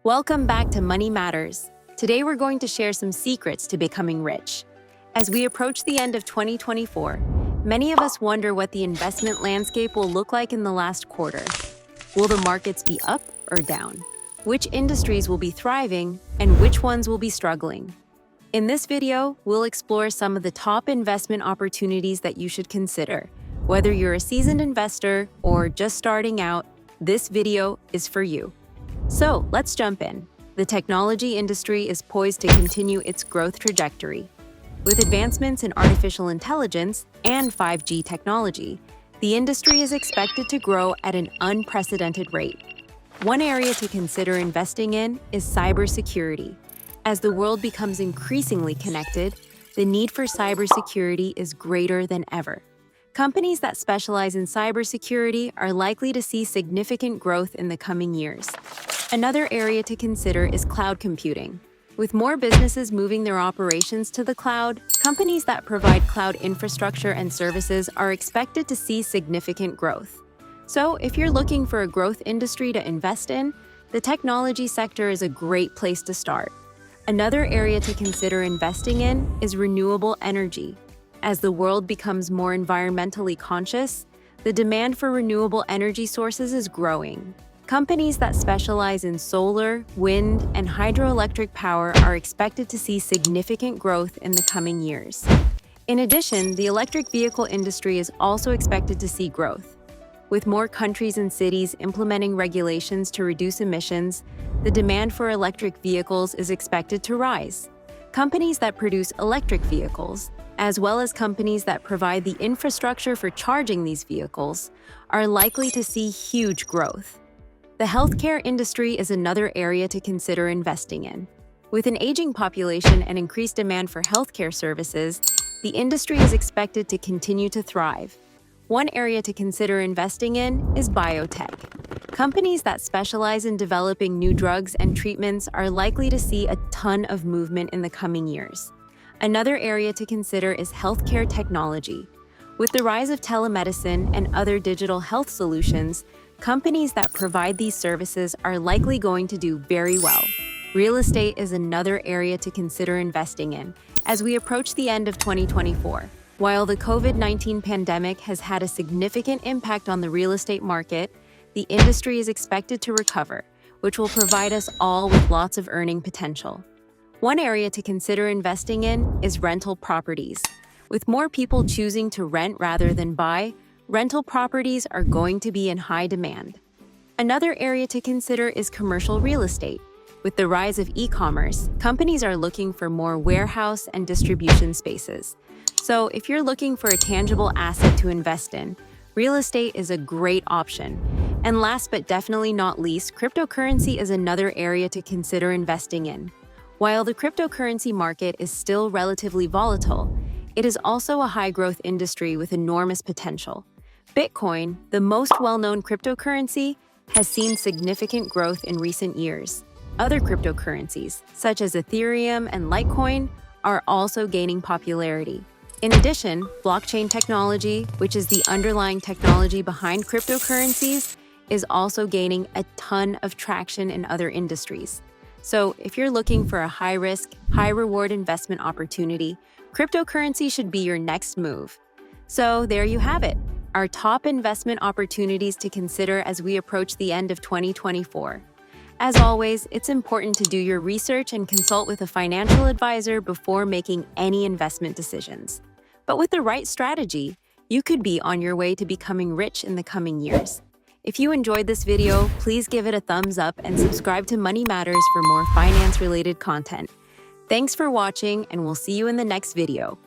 Welcome back to Money Matters. Today we're going to share some secrets to becoming rich. As we approach the end of 2024, many of us wonder what the investment landscape will look like in the last quarter. Will the markets be up or down? Which industries will be thriving and which ones will be struggling? In this video, we'll explore some of the top investment opportunities that you should consider. Whether you're a seasoned investor or just starting out, this video is for you. So let's jump in. The technology industry is poised to continue its growth trajectory. With advancements in artificial intelligence and 5G technology, the industry is expected to grow at an unprecedented rate. One area to consider investing in is cybersecurity. As the world becomes increasingly connected, the need for cybersecurity is greater than ever. Companies that specialize in cybersecurity are likely to see significant growth in the coming years. Another area to consider is cloud computing. With more businesses moving their operations to the cloud, companies that provide cloud infrastructure and services are expected to see significant growth. So, if you're looking for a growth industry to invest in, the technology sector is a great place to start. Another area to consider investing in is renewable energy. As the world becomes more environmentally conscious, the demand for renewable energy sources is growing. Companies that specialize in solar, wind, and hydroelectric power are expected to see significant growth in the coming years. In addition, the electric vehicle industry is also expected to see growth. With more countries and cities implementing regulations to reduce emissions, the demand for electric vehicles is expected to rise. Companies that produce electric vehicles, as well as companies that provide the infrastructure for charging these vehicles, are likely to see huge growth. The healthcare industry is another area to consider investing in. With an aging population and increased demand for healthcare services, the industry is expected to continue to thrive. One area to consider investing in is biotech. Companies that specialize in developing new drugs and treatments are likely to see a ton of movement in the coming years. Another area to consider is healthcare technology. With the rise of telemedicine and other digital health solutions, companies that provide these services are likely going to do very well. Real estate is another area to consider investing in as we approach the end of 2024. While the COVID-19 pandemic has had a significant impact on the real estate market, the industry is expected to recover, which will provide us all with lots of earning potential. One area to consider investing in is rental properties. With more people choosing to rent rather than buy, rental properties are going to be in high demand. Another area to consider is commercial real estate. With the rise of e-commerce, companies are looking for more warehouse and distribution spaces. So if you're looking for a tangible asset to invest in, real estate is a great option. And last but definitely not least, cryptocurrency is another area to consider investing in. While the cryptocurrency market is still relatively volatile, it is also a high-growth industry with enormous potential. Bitcoin, the most well-known cryptocurrency, has seen significant growth in recent years. Other cryptocurrencies, such as Ethereum and Litecoin, are also gaining popularity. In addition, blockchain technology, which is the underlying technology behind cryptocurrencies, is also gaining a ton of traction in other industries. So, if you're looking for a high-risk, high-reward investment opportunity, cryptocurrency should be your next move. So, there you have it. Our top investment opportunities to consider as we approach the end of 2024. As always, it's important to do your research and consult with a financial advisor before making any investment decisions. But with the right strategy, you could be on your way to becoming rich in the coming years. If you enjoyed this video, please give it a thumbs up and subscribe to Money Matters for more finance-related content. Thanks for watching, and we'll see you in the next video.